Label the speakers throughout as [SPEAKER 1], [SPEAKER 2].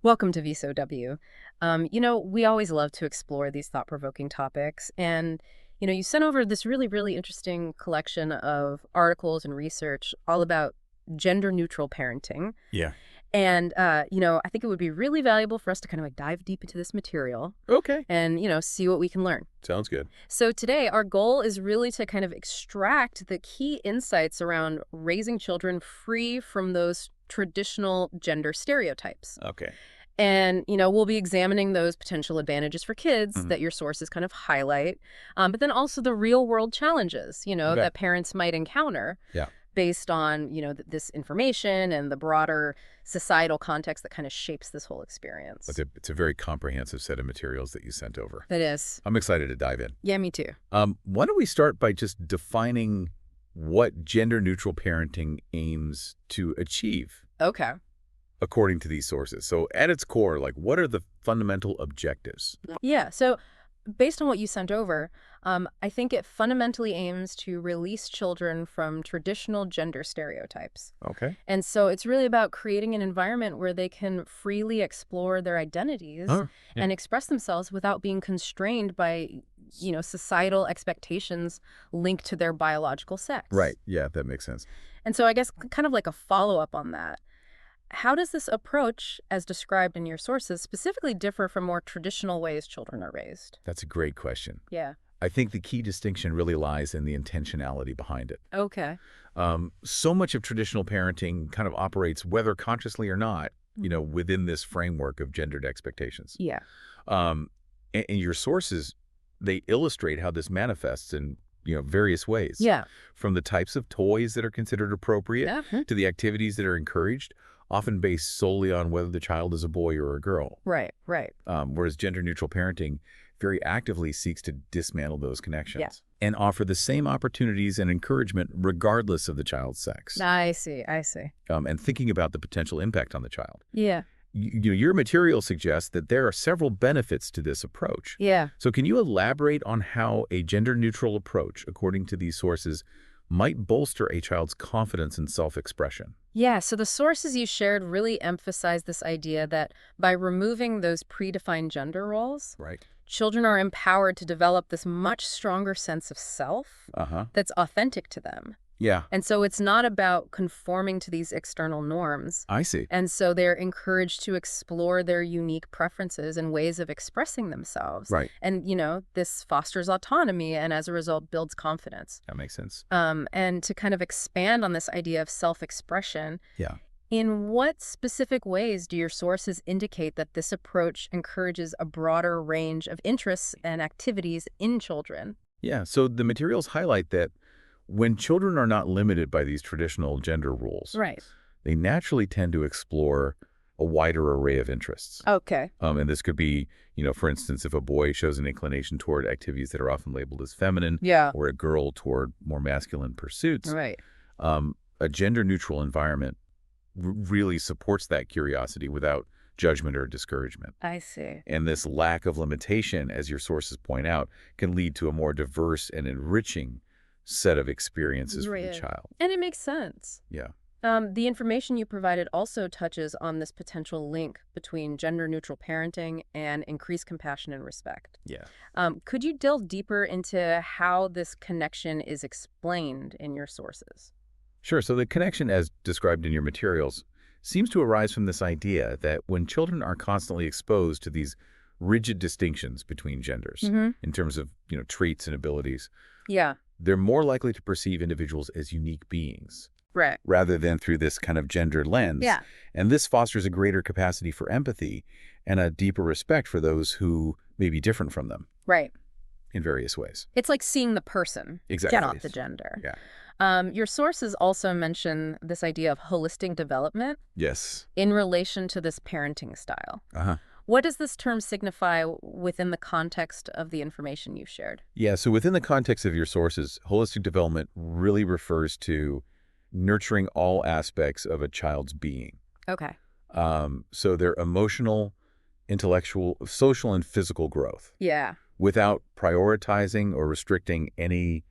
[SPEAKER 1] Welcome to VSOW. We always love to explore these thought-provoking topics. And, you sent over this really, really interesting collection of articles and research all about gender-neutral parenting.
[SPEAKER 2] Yeah.
[SPEAKER 1] And, I think it would be really valuable for us to kind of like dive deep into this material
[SPEAKER 2] Okay.
[SPEAKER 1] and, see what we can learn.
[SPEAKER 2] Sounds good.
[SPEAKER 1] So today, our goal is really to kind of extract the key insights around raising children free from those traditional gender stereotypes.
[SPEAKER 2] Okay.
[SPEAKER 1] And, we'll be examining those potential advantages for kids
[SPEAKER 2] Mhm.
[SPEAKER 1] that your sources kind of highlight, but then also the real world challenges,
[SPEAKER 2] Okay.
[SPEAKER 1] that parents might encounter
[SPEAKER 2] Yeah.
[SPEAKER 1] based on, this information and the broader societal context that kind of shapes this whole experience.
[SPEAKER 2] It's a very comprehensive set of materials that you sent over.
[SPEAKER 1] That is.
[SPEAKER 2] I'm excited to dive in.
[SPEAKER 1] Yeah, me too.
[SPEAKER 2] Why don't we start by just defining what gender-neutral parenting aims to achieve
[SPEAKER 1] Okay.
[SPEAKER 2] according to these sources? So at its core, like, what are the fundamental objectives?
[SPEAKER 1] Yeah. So based on what you sent over, I think it fundamentally aims to release children from traditional gender stereotypes.
[SPEAKER 2] Okay.
[SPEAKER 1] And so it's really about creating an environment where they can freely explore their identities
[SPEAKER 2] Oh, yeah.
[SPEAKER 1] and express themselves without being constrained by, societal expectations linked to their biological sex.
[SPEAKER 2] Right. Yeah, that makes sense.
[SPEAKER 1] And so I guess kind of like a follow-up on that. How does this approach, as described in your sources, specifically differ from more traditional ways children are raised?
[SPEAKER 2] That's a great question.
[SPEAKER 1] Yeah.
[SPEAKER 2] I think the key distinction really lies in the intentionality behind it.
[SPEAKER 1] Okay.
[SPEAKER 2] So much of traditional parenting kind of operates, whether consciously or not, within this framework of gendered expectations.
[SPEAKER 1] Yeah.
[SPEAKER 2] And your sources, they illustrate how this manifests in, various ways.
[SPEAKER 1] Yeah.
[SPEAKER 2] From the types of toys that are considered appropriate
[SPEAKER 1] Yeah.
[SPEAKER 2] to the activities that are encouraged, often based solely on whether the child is a boy or a girl.
[SPEAKER 1] Right. Right.
[SPEAKER 2] Whereas gender-neutral parenting very actively seeks to dismantle those connections
[SPEAKER 1] Yeah.
[SPEAKER 2] and offer the same opportunities and encouragement regardless of the child's sex.
[SPEAKER 1] I see. I see.
[SPEAKER 2] And thinking about the potential impact on the child.
[SPEAKER 1] Yeah.
[SPEAKER 2] Your material suggests that there are several benefits to this approach.
[SPEAKER 1] Yeah.
[SPEAKER 2] So can you elaborate on how a gender-neutral approach, according to these sources, might bolster a child's confidence and self-expression?
[SPEAKER 1] Yeah, so the sources you shared really emphasize this idea that by removing those predefined gender roles,
[SPEAKER 2] Right.
[SPEAKER 1] children are empowered to develop this much stronger sense of self
[SPEAKER 2] Uh-huh.
[SPEAKER 1] that's authentic to them.
[SPEAKER 2] Yeah,
[SPEAKER 1] And so it's not about conforming to these external norms.
[SPEAKER 2] I see.
[SPEAKER 1] And so they're encouraged to explore their unique preferences and ways of expressing themselves.
[SPEAKER 2] Right.
[SPEAKER 1] And, this fosters autonomy and as a result builds confidence.
[SPEAKER 2] That makes sense.
[SPEAKER 1] And to kind of expand on this idea of self-expression,
[SPEAKER 2] Yeah.
[SPEAKER 1] in what specific ways do your sources indicate that this approach encourages a broader range of interests and activities in children?
[SPEAKER 2] Yeah, so the materials highlight that when children are not limited by these traditional gender rules,
[SPEAKER 1] Right.
[SPEAKER 2] they naturally tend to explore a wider array of interests.
[SPEAKER 1] Okay.
[SPEAKER 2] And this could be, for instance, if a boy shows an inclination toward activities that are often labeled as feminine,
[SPEAKER 1] Yeah.
[SPEAKER 2] or a girl toward more masculine pursuits,
[SPEAKER 1] Right.
[SPEAKER 2] a gender-neutral environment really supports that curiosity without judgment or discouragement.
[SPEAKER 1] I see.
[SPEAKER 2] And this lack of limitation, as your sources point out, can lead to a more diverse and enriching set of experiences for the
[SPEAKER 1] Right.
[SPEAKER 2] child.
[SPEAKER 1] And it makes sense.
[SPEAKER 2] Yeah.
[SPEAKER 1] The information you provided also touches on this potential link between gender-neutral parenting and increased compassion and respect.
[SPEAKER 2] Yeah.
[SPEAKER 1] Could you delve deeper into how this connection is explained in your sources?
[SPEAKER 2] Sure. So the connection, as described in your materials, seems to arise from this idea that when children are constantly exposed to these rigid distinctions between genders
[SPEAKER 1] Mm-hmm.
[SPEAKER 2] in terms of, traits and abilities,
[SPEAKER 1] Yeah.
[SPEAKER 2] they're more likely to perceive individuals as unique beings
[SPEAKER 1] Right.
[SPEAKER 2] rather than through this kind of gendered lens.
[SPEAKER 1] Yeah.
[SPEAKER 2] And this fosters a greater capacity for empathy and a deeper respect for those who may be different from them
[SPEAKER 1] Right.
[SPEAKER 2] in various ways.
[SPEAKER 1] It's like seeing the person,
[SPEAKER 2] Exactly.
[SPEAKER 1] not the gender.
[SPEAKER 2] Yeah.
[SPEAKER 1] Your sources also mention this idea of holistic development
[SPEAKER 2] Yes.
[SPEAKER 1] in relation to this parenting style.
[SPEAKER 2] Uh-huh.
[SPEAKER 1] What does this term signify within the context of the information you shared?
[SPEAKER 2] Yeah, so within the context of your sources, holistic development really refers to nurturing all aspects of a child's being.
[SPEAKER 1] Okay.
[SPEAKER 2] So their emotional, intellectual, social, and physical growth
[SPEAKER 1] Yeah.
[SPEAKER 2] without prioritizing or restricting any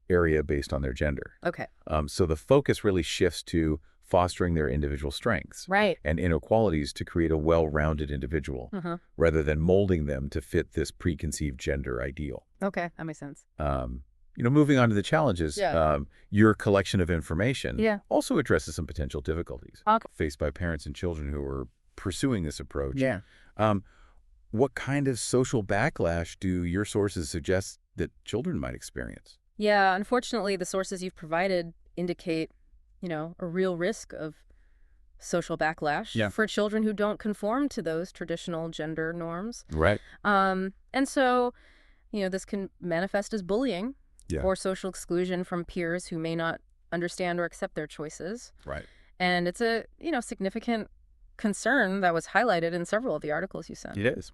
[SPEAKER 2] area based on their gender.
[SPEAKER 1] Okay.
[SPEAKER 2] So the focus really shifts to fostering their individual strengths
[SPEAKER 1] Right.
[SPEAKER 2] and inequalities to create a well-rounded individual,
[SPEAKER 1] Uh-huh.
[SPEAKER 2] rather than molding them to fit this preconceived gender ideal.
[SPEAKER 1] Okay, that makes sense.
[SPEAKER 2] Moving on to the challenges,
[SPEAKER 1] Yeah.
[SPEAKER 2] your collection of information
[SPEAKER 1] Yeah.
[SPEAKER 2] also addresses some potential difficulties
[SPEAKER 1] Okay.
[SPEAKER 2] faced by parents and children who are pursuing this approach.
[SPEAKER 1] Yeah.
[SPEAKER 2] Um, what kind of social backlash do your sources suggest that children might experience?
[SPEAKER 1] Yeah, unfortunately, the sources you've provided indicate, a real risk of social backlash
[SPEAKER 2] Yeah.
[SPEAKER 1] for children who don't conform to those traditional gender norms.
[SPEAKER 2] Right.
[SPEAKER 1] And so, this can manifest as bullying
[SPEAKER 2] Yeah.
[SPEAKER 1] or social exclusion from peers who may not understand or accept their choices.
[SPEAKER 2] Right.
[SPEAKER 1] And it's a, significant concern that was highlighted in several of the articles you sent.
[SPEAKER 2] It is.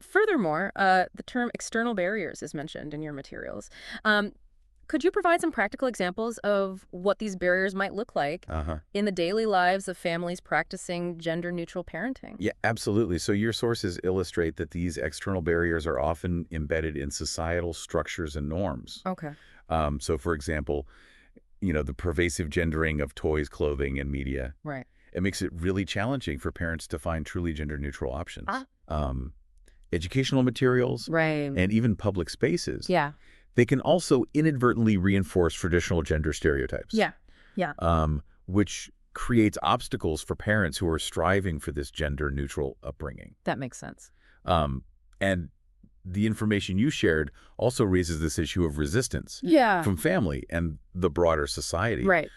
[SPEAKER 1] Furthermore, the term external barriers is mentioned in your materials. Could you provide some practical examples of what these barriers might look like in the daily lives of families practicing gender-neutral parenting?
[SPEAKER 2] Yeah, absolutely. So your sources illustrate that these external barriers are often embedded in societal structures and norms.
[SPEAKER 1] Okay.
[SPEAKER 2] So, for example, the pervasive gendering of toys, clothing, and media.
[SPEAKER 1] Right.
[SPEAKER 2] It makes it really challenging for parents to find truly gender-neutral options. Educational materials
[SPEAKER 1] Right.
[SPEAKER 2] and even public spaces.
[SPEAKER 1] Yeah.
[SPEAKER 2] They can also inadvertently reinforce traditional gender stereotypes.
[SPEAKER 1] Yeah. Yeah.
[SPEAKER 2] Which creates obstacles for parents who are striving for this gender-neutral upbringing.
[SPEAKER 1] That makes sense.
[SPEAKER 2] And the information you shared also raises this issue of resistance
[SPEAKER 1] Yeah.
[SPEAKER 2] from family and the broader society.
[SPEAKER 1] Right.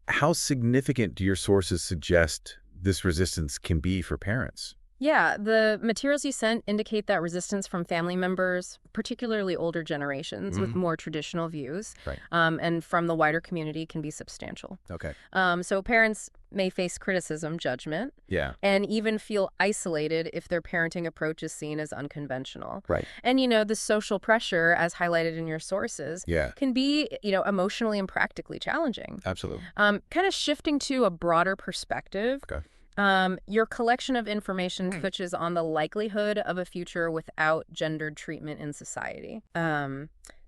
[SPEAKER 2] How significant do your sources suggest this resistance can be for parents?
[SPEAKER 1] Yeah, the materials you sent indicate that resistance from family members, particularly older generations with more traditional views,
[SPEAKER 2] Right.
[SPEAKER 1] and from the wider community can be substantial.
[SPEAKER 2] Okay.
[SPEAKER 1] So parents may face criticism, judgment,
[SPEAKER 2] Yeah.
[SPEAKER 1] and even feel isolated if their parenting approach is seen as unconventional.
[SPEAKER 2] Right.
[SPEAKER 1] And, the social pressure, as highlighted in your sources,
[SPEAKER 2] Yeah.
[SPEAKER 1] can be, emotionally and practically challenging.
[SPEAKER 2] Absolutely.
[SPEAKER 1] Kind of shifting to a broader perspective.
[SPEAKER 2] Okay.
[SPEAKER 1] Your collection of information touches on the likelihood of a future without gendered treatment in society.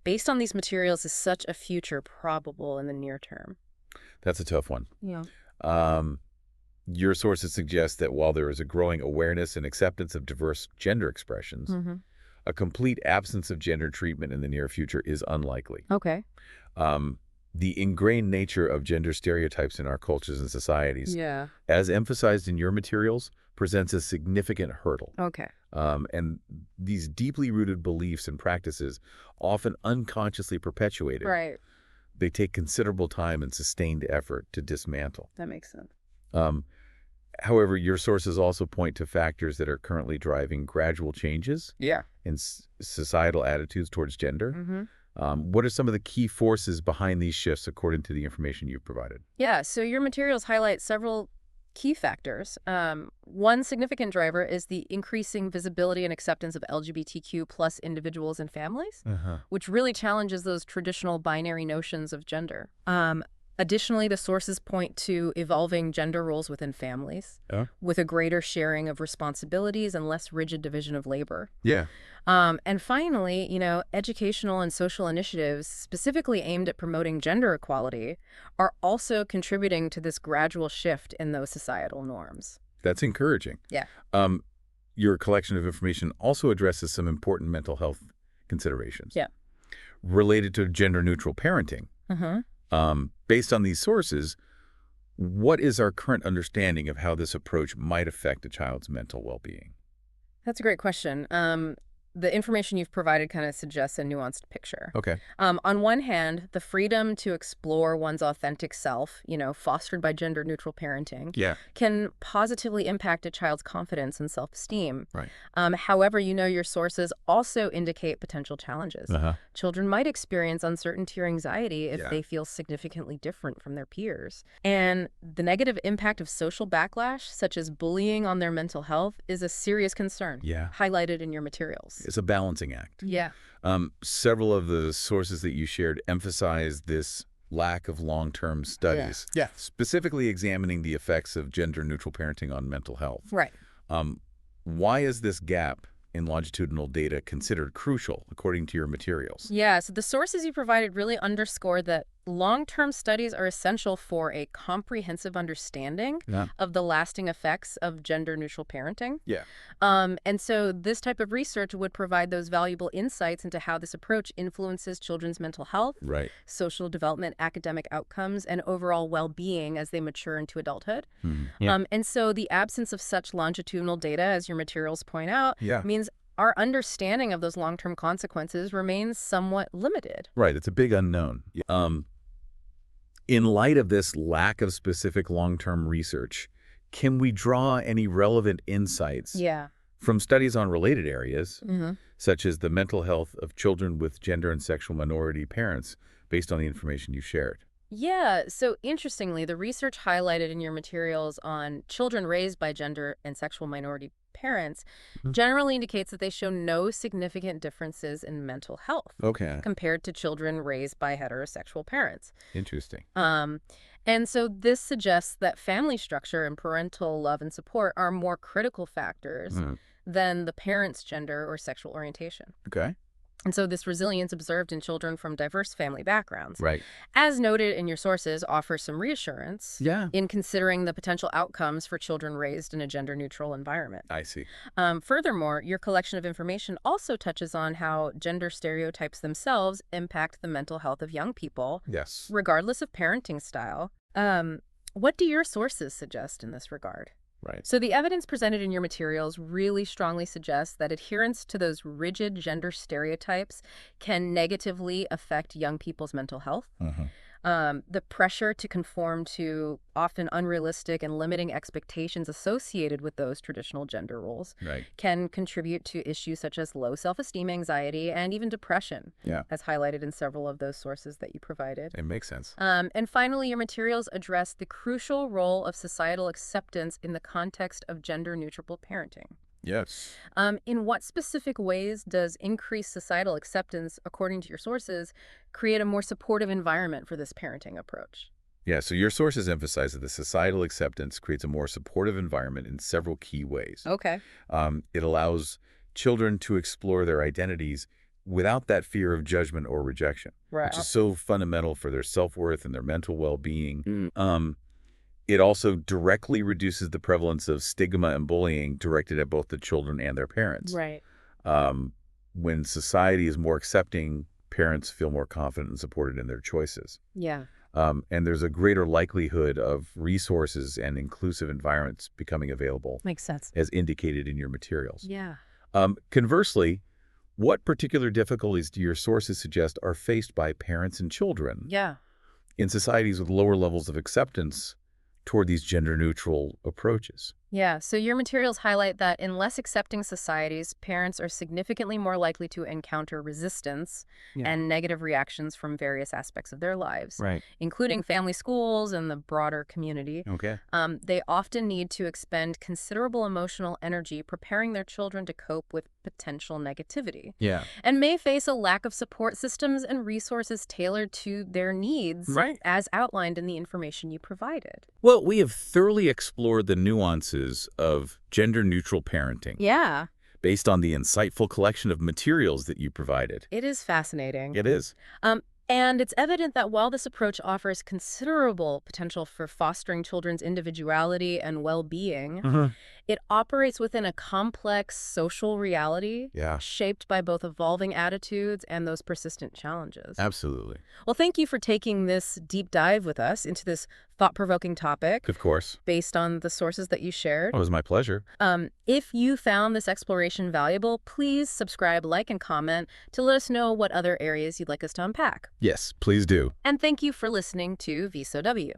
[SPEAKER 1] Based on these materials, is such a future probable in the near term?
[SPEAKER 2] That's a tough one.
[SPEAKER 1] Yeah.
[SPEAKER 2] Your sources suggest that while there is a growing awareness and acceptance of diverse gender expressions,
[SPEAKER 1] Mm-hmm.
[SPEAKER 2] a complete absence of gender treatment in the near future is unlikely.
[SPEAKER 1] Okay.
[SPEAKER 2] The ingrained nature of gender stereotypes in our cultures and societies,
[SPEAKER 1] Yeah.
[SPEAKER 2] as emphasized in your materials, presents a significant hurdle.
[SPEAKER 1] Okay.
[SPEAKER 2] And these deeply rooted beliefs and practices, often unconsciously perpetuated,
[SPEAKER 1] Right.
[SPEAKER 2] they take considerable time and sustained effort to dismantle.
[SPEAKER 1] That makes sense.
[SPEAKER 2] However, your sources also point to factors that are currently driving gradual changes
[SPEAKER 1] Yeah.
[SPEAKER 2] in societal attitudes towards gender.
[SPEAKER 1] Mm-hmm.
[SPEAKER 2] What are some of the key forces behind these shifts according to the information you've provided?
[SPEAKER 1] Yeah, so your materials highlight several key factors. One significant driver is the increasing visibility and acceptance of LGBTQ plus individuals and families, which really challenges those traditional binary notions of gender. Additionally, the sources point to evolving gender roles within families, with a greater sharing of responsibilities and less rigid division of labor.
[SPEAKER 2] Yeah.
[SPEAKER 1] And finally, educational and social initiatives specifically aimed at promoting gender equality are also contributing to this gradual shift in those societal norms.
[SPEAKER 2] That's encouraging.
[SPEAKER 1] Yeah.
[SPEAKER 2] Your collection of information also addresses some important mental health considerations.
[SPEAKER 1] Yeah.
[SPEAKER 2] Related to gender-neutral parenting.
[SPEAKER 1] Uh-huh.
[SPEAKER 2] Based on these sources, what is our current understanding of how this approach might affect a child's mental well-being?
[SPEAKER 1] That's a great question. The information you've provided kind of suggests a nuanced picture.
[SPEAKER 2] Okay.
[SPEAKER 1] On one hand, the freedom to explore one's authentic self, fostered by gender-neutral parenting,
[SPEAKER 2] Yeah.
[SPEAKER 1] can positively impact a child's confidence and self-esteem.
[SPEAKER 2] Right.
[SPEAKER 1] However, your sources also indicate potential challenges. Children might experience uncertainty or anxiety if they feel significantly different from their peers. And the negative impact of social backlash, such as bullying on their mental health, is a serious concern,
[SPEAKER 2] Yeah.
[SPEAKER 1] highlighted in your materials.
[SPEAKER 2] It's a balancing act.
[SPEAKER 1] Yeah.
[SPEAKER 2] Several of the sources that you shared emphasize this lack of long-term studies,
[SPEAKER 1] Yeah.
[SPEAKER 2] specifically examining the effects of gender-neutral parenting on mental health.
[SPEAKER 1] Right.
[SPEAKER 2] Why is this gap in longitudinal data considered crucial, according to your materials?
[SPEAKER 1] Yeah, so the sources you provided really underscore that long-term studies are essential for a comprehensive understanding
[SPEAKER 2] Yeah.
[SPEAKER 1] of the lasting effects of gender-neutral parenting.
[SPEAKER 2] Yeah.
[SPEAKER 1] And so this type of research would provide those valuable insights into how this approach influences children's mental health,
[SPEAKER 2] Right.
[SPEAKER 1] social development, academic outcomes, and overall well-being as they mature into adulthood.
[SPEAKER 2] Yeah.
[SPEAKER 1] And so the absence of such longitudinal data, as your materials point out,
[SPEAKER 2] Yeah.
[SPEAKER 1] means our understanding of those long-term consequences remains somewhat limited.
[SPEAKER 2] Right. It's a big unknown. In light of this lack of specific long-term research, can we draw any relevant insights
[SPEAKER 1] Yeah.
[SPEAKER 2] from studies on related areas,
[SPEAKER 1] Mm-hmm.
[SPEAKER 2] such as the mental health of children with gender and sexual minority parents, based on the information you shared?
[SPEAKER 1] Yeah, so interestingly, the research highlighted in your materials on children raised by gender and sexual minority parents
[SPEAKER 2] Mhm.
[SPEAKER 1] generally indicates that they show no significant differences in mental health
[SPEAKER 2] Okay.
[SPEAKER 1] compared to children raised by heterosexual parents.
[SPEAKER 2] Interesting.
[SPEAKER 1] Um, and so this suggests that family structure and parental love and support are more critical factors
[SPEAKER 2] Mm.
[SPEAKER 1] than the parent's gender or sexual orientation.
[SPEAKER 2] Okay.
[SPEAKER 1] And so this resilience observed in children from diverse family backgrounds,
[SPEAKER 2] Right.
[SPEAKER 1] as noted in your sources, offers some reassurance
[SPEAKER 2] Yeah.
[SPEAKER 1] in considering the potential outcomes for children raised in a gender-neutral environment.
[SPEAKER 2] I see.
[SPEAKER 1] Furthermore, your collection of information also touches on how gender stereotypes themselves impact the mental health of young people,
[SPEAKER 2] Yes.
[SPEAKER 1] regardless of parenting style. What do your sources suggest in this regard?
[SPEAKER 2] Right.
[SPEAKER 1] So the evidence presented in your materials really strongly suggests that adherence to those rigid gender stereotypes can negatively affect young people's mental health.
[SPEAKER 2] Uh-huh.
[SPEAKER 1] The pressure to conform to often unrealistic and limiting expectations associated with those traditional gender roles
[SPEAKER 2] Right.
[SPEAKER 1] can contribute to issues such as low self-esteem, anxiety, and even depression,
[SPEAKER 2] Yeah.
[SPEAKER 1] as highlighted in several of those sources that you provided.
[SPEAKER 2] It makes sense.
[SPEAKER 1] And finally, your materials address the crucial role of societal acceptance in the context of gender-neutral parenting.
[SPEAKER 2] Yes.
[SPEAKER 1] In what specific ways does increased societal acceptance, according to your sources, create a more supportive environment for this parenting approach?
[SPEAKER 2] Yeah, so your sources emphasize that the societal acceptance creates a more supportive environment in several key ways.
[SPEAKER 1] Okay.
[SPEAKER 2] It allows children to explore their identities without that fear of judgment or rejection,
[SPEAKER 1] Right.
[SPEAKER 2] which is so fundamental for their self-worth and their mental well-being. It also directly reduces the prevalence of stigma and bullying directed at both the children and their parents.
[SPEAKER 1] Right.
[SPEAKER 2] When society is more accepting, parents feel more confident and supported in their choices.
[SPEAKER 1] Yeah.
[SPEAKER 2] And there's a greater likelihood of resources and inclusive environments becoming available,
[SPEAKER 1] Makes sense.
[SPEAKER 2] as indicated in your materials.
[SPEAKER 1] Yeah.
[SPEAKER 2] Conversely, what particular difficulties do your sources suggest are faced by parents and children
[SPEAKER 1] Yeah.
[SPEAKER 2] in societies with lower levels of acceptance toward these gender-neutral approaches?
[SPEAKER 1] Yeah. So your materials highlight that in less accepting societies, parents are significantly more likely to encounter resistance
[SPEAKER 2] Yeah.
[SPEAKER 1] and negative reactions from various aspects of their lives,
[SPEAKER 2] Right.
[SPEAKER 1] including family schools and the broader community.
[SPEAKER 2] Okay.
[SPEAKER 1] They often need to expend considerable emotional energy preparing their children to cope with potential negativity,
[SPEAKER 2] Yeah.
[SPEAKER 1] and may face a lack of support systems and resources tailored to their needs,
[SPEAKER 2] Right.
[SPEAKER 1] as outlined in the information you provided.
[SPEAKER 2] Well, we have thoroughly explored the nuances of gender-neutral parenting
[SPEAKER 1] Yeah,
[SPEAKER 2] based on the insightful collection of materials that you provided.
[SPEAKER 1] it is fascinating.
[SPEAKER 2] It is.
[SPEAKER 1] And it's evident that while this approach offers considerable potential for fostering children's individuality and well-being, it operates within a complex social reality
[SPEAKER 2] Yeah.
[SPEAKER 1] shaped by both evolving attitudes and those persistent challenges.
[SPEAKER 2] Absolutely.
[SPEAKER 1] Well, thank you for taking this deep dive with us into this thought-provoking topic
[SPEAKER 2] Of course.
[SPEAKER 1] based on the sources that you shared.
[SPEAKER 2] It was my pleasure.
[SPEAKER 1] If you found this exploration valuable, please subscribe, like, and comment to let us know what other areas you'd like us to unpack.
[SPEAKER 2] Yes, please do.
[SPEAKER 1] And thank you for listening to VSOW.